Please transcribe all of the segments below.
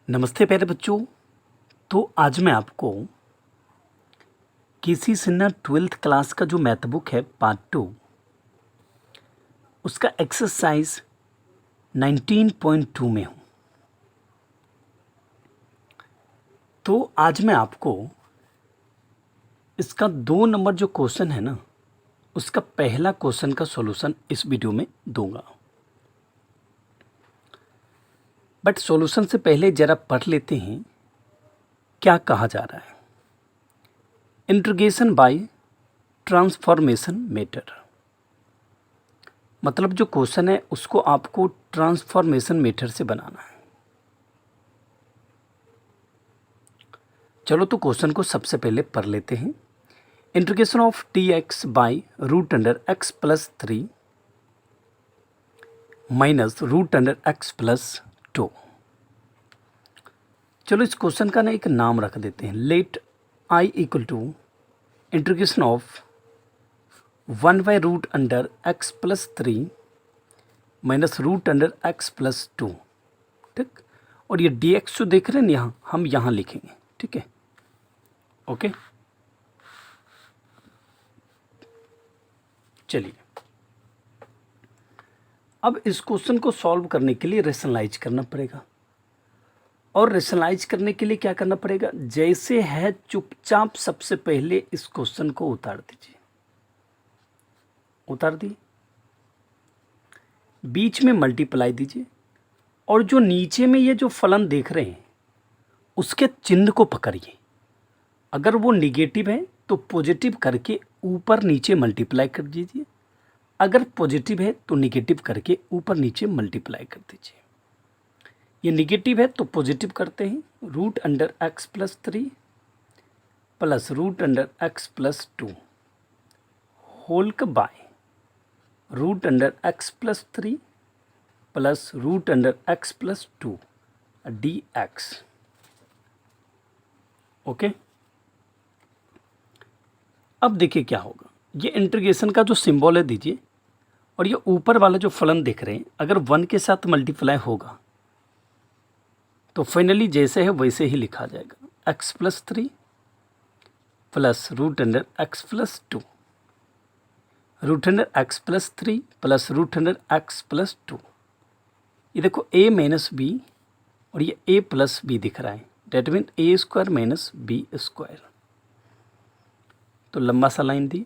नमस्ते प्यारे बच्चों। तो आज मैं आपको केसी सिन्हा 12th क्लास का जो मैथ बुक है पार्ट 2 उसका एक्सरसाइज 19.2 में हूँ। तो आज मैं आपको इसका 2 नंबर जो क्वेश्चन है ना उसका पहला क्वेश्चन का सॉल्यूशन इस वीडियो में दूंगा। बट सॉल्यूशन से पहले ज़रा पढ़ लेते हैं क्या कहा जा रहा है। इंटीग्रेशन बाय ट्रांसफॉर्मेशन मेथड, मतलब जो क्वेश्चन है उसको आपको ट्रांसफॉर्मेशन मेथड से बनाना है। चलो तो क्वेश्चन को सबसे पहले पढ़ लेते हैं। Integration of T X by root under x plus 3 minus root under x plus 2। चलो इस क्वेश्चन का ना एक नाम रख देते हैं। Let I equal to integration of 1 by root under x plus 3 minus root under x plus 2। ठीक, और ये डी एक्स जो देख रहे हैं यहाँ हम यहाँ लिखेंगे। ठीक है, ओके। चलिए अब इस क्वेश्चन को सॉल्व करने के लिए रेशनलाइज करना पड़ेगा। और रेशनलाइज करने के लिए क्या करना पड़ेगा, जैसे है चुपचाप सबसे पहले इस क्वेश्चन को उतार दीजिए। उतार दिए, बीच में मल्टीप्लाई दीजिए और जो नीचे में ये जो फलन देख रहे हैं उसके चिन्ह को पकड़िए। अगर वो निगेटिव है तो पॉजिटिव करके ऊपर नीचे मल्टीप्लाई कर दीजिए, अगर पॉजिटिव है तो निगेटिव करके ऊपर नीचे मल्टीप्लाई कर दीजिए। ये निगेटिव है तो पॉजिटिव करते हैं, root under x plus 3 plus root under x plus 2 whole का by root under x plus 3 plus root under x plus 2 d x. Okay, अब देखिए क्या होगा। ये इंटीग्रेशन का जो सिंबल है दीजिए, और ये ऊपर वाला जो फलन देख रहे हैं अगर 1 के साथ मल्टीप्लाई होगा तो फाइनली जैसे है वैसे ही लिखा जाएगा। X plus 3 plus root under x plus 2 root under x plus 3 plus root under x plus 2। ये देखो a माइनस बी और ये a प्लस बी दिख रहा है, that mean A square minus B square. तो लंबा सा लाइन दी,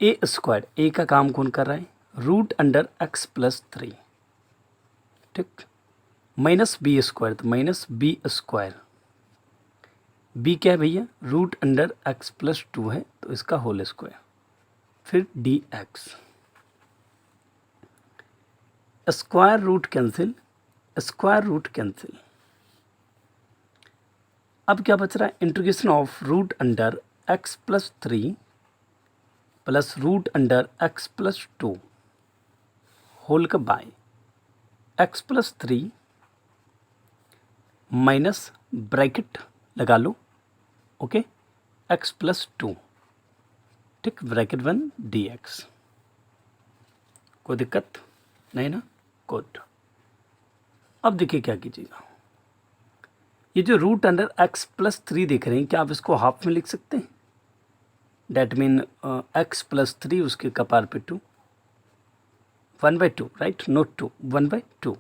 ए स्क्वायर ए का काम कौन कर रहा है, रूट अंडर एक्स प्लस 3। ठीक, माइनस बी स्क्वायर तो माइनस बी स्क्वायर। बी क्या है भैया, रूट अंडर एक्स प्लस 2 है तो इसका होल स्क्वायर, फिर d x. Square root cancel, square root cancel. अब क्या बच रहा है, integration of root under x plus 3 plus root under x plus 2 whole का by x plus 3 minus bracket लगा लो, ओके, एक्स प्लस 2। ठीक, ब्रैकेट 1 डी एक्स। कोई दिक्कत नहीं ना, गुड। अब देखिए क्या कीजिएगा, ये जो रूट अंडर एक्स प्लस 3 देख रहे हैं क्या आप इसको हाफ में लिख सकते हैं, डेट मीन एक्स प्लस 3 उसके कपार पे 2, 1/2 राइट, नोट 2, 1/2,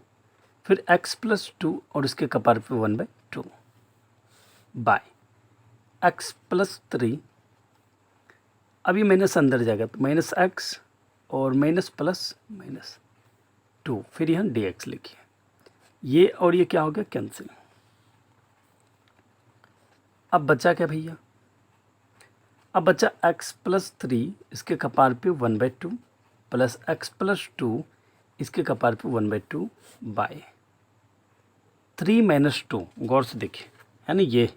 फिर एक्स प्लस 2 और इसके कपार पे 1/2 बाय एक्स प्लस 3। अभी माइनस अंदर जाएगा तो माइनस एक्स और माइनस प्लस माइनस 2, फिर यहाँ डी एक्स लिखिए। ये और ये क्या हो गया, कैंसिल। अब बचा क्या भैया, अब बचा एक्स प्लस 3 इसके कपार पे 1/2 प्लस एक्स प्लस 2 इसके कपार पे 1/2 बाय 3 माइनस 2। गौर से देखिए, है ना, ये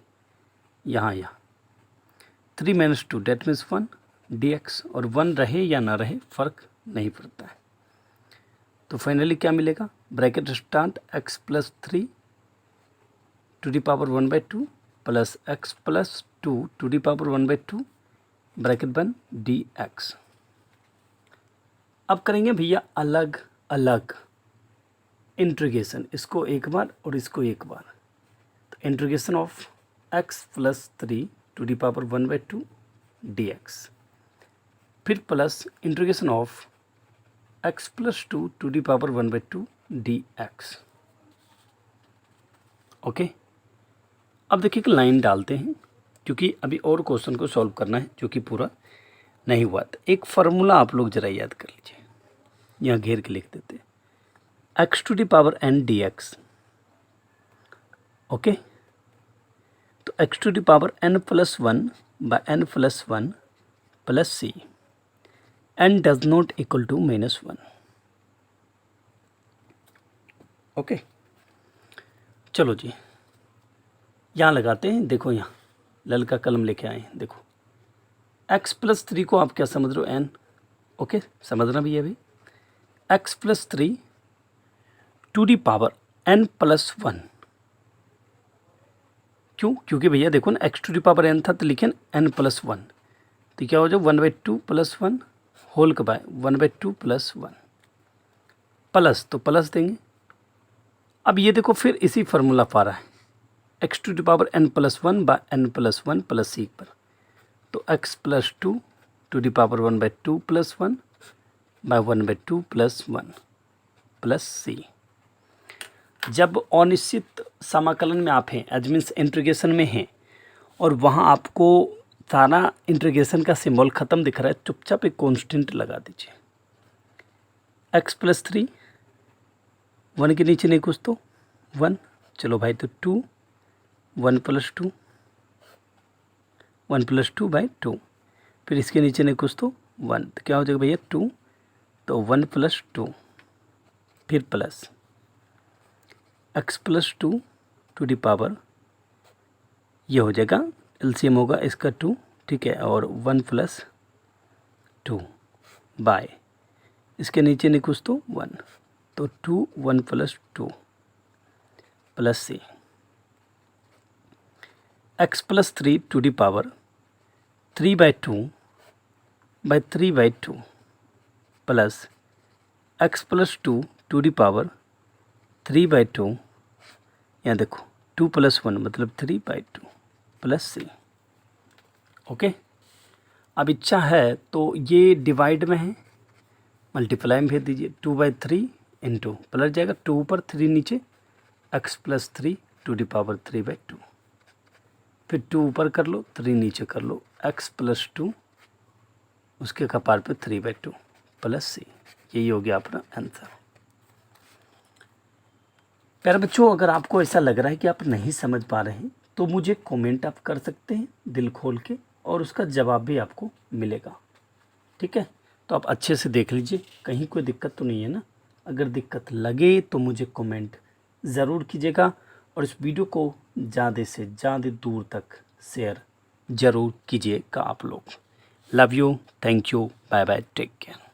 यहाँ 3 minus 2 that means 1 D x, और 1 रहे या ना रहे फ़र्क नहीं पड़ता है। तो फाइनली क्या मिलेगा, bracket start X plus 3 to the power 1/2 plus X plus 2 to the power 1/2 bracket 1 D X. अब करेंगे भैया अलग अलग इंटीग्रेशन, इसको एक बार और इसको एक बार। Integration of x plus 3 to the power 1/2 dx, फिर plus integration of x plus 2 to the power 1/2 dx। Okay, अब देखिए कि लाइन डालते हैं क्योंकि अभी और क्वेश्चन को सॉल्व करना है जो कि पूरा नहीं हुआ था। एक फार्मूला आप लोग ज़रा याद कर लीजिए, यहाँ घेर के लिख देते हैं x to the power n dx। Okay, तो x to the power n plus 1 by n plus 1 plus c, n does not equal to -1। Okay, चलो जी यहाँ लगाते हैं। देखो यहाँ ललका कलम लेके आए हैं। देखो x प्लस 3 को आप क्या समझ रहे हो, n। ओके, समझना भी है अभी। x plus 3 to the power n plus 1। क्यों? क्योंकि भैया देखो ना x to the power n था तो लिखे n प्लस 1, तो क्या हो जाए 1/2 प्लस 1 होल का बाय 1/2 प्लस 1 प्लस, तो प्लस देंगे। अब ये देखो फिर इसी फार्मूला पा रहा है x to the power n plus 1 by n plus 1 plus c पर, तो x plus 2 to the power 1/2 plus 1 by 1/2 plus 1 plus c। जब अनिश्चित समाकलन में आप हैं, एज मीन्स इंटीग्रेशन में हैं, और वहाँ आपको सारा इंटीग्रेशन का सिंबल ख़त्म दिख रहा है, चुपचाप एक कॉन्स्टेंट लगा दीजिए। x प्लस 3, 1 के नीचे नहीं कुछ तो 1, चलो भाई तो 2, 1 प्लस 2, 1 प्लस 2 बाई 2, फिर इसके नीचे नहीं कुछ तो 1, तो क्या हो जाएगा भैया 2, तो 1 प्लस 2, फिर plus x plus 2 to the power, ये हो जाएगा एलसीएम होगा इसका 2, ठीक है, और 1 प्लस 2 बाय इसके नीचे नहीं कुछ तो 1, तो 2, 1 plus 2 plus c, x plus 3 to the power 3/2 by 3/2 plus x plus 2 to the power 3/2, यहाँ देखो 2 प्लस 1 मतलब 3/2 प्लस c। ओके, अब इच्छा है तो ये डिवाइड में है, मल्टीप्लाई में भेज दीजिए। 2/3 इंटू प्लस जाएगा 2 ऊपर 3 नीचे, x plus 3 to the power 3/2, फिर 2 ऊपर कर लो 3 नीचे कर लो, x प्लस 2 उसके कपार पे 3/2 प्लस c। यही हो गया अपना आंसर। प्यारे बच्चों, अगर आपको ऐसा लग रहा है कि आप नहीं समझ पा रहे हैं तो मुझे कमेंट आप कर सकते हैं दिल खोल के, और उसका जवाब भी आपको मिलेगा। ठीक है, तो आप अच्छे से देख लीजिए, कहीं कोई दिक्कत तो नहीं है ना। अगर दिक्कत लगे तो मुझे कमेंट ज़रूर कीजिएगा, और इस वीडियो को ज़्यादा से ज़्यादा दूर तक शेयर ज़रूर कीजिएगा आप लोग। Love you, thank you, bye bye, take care.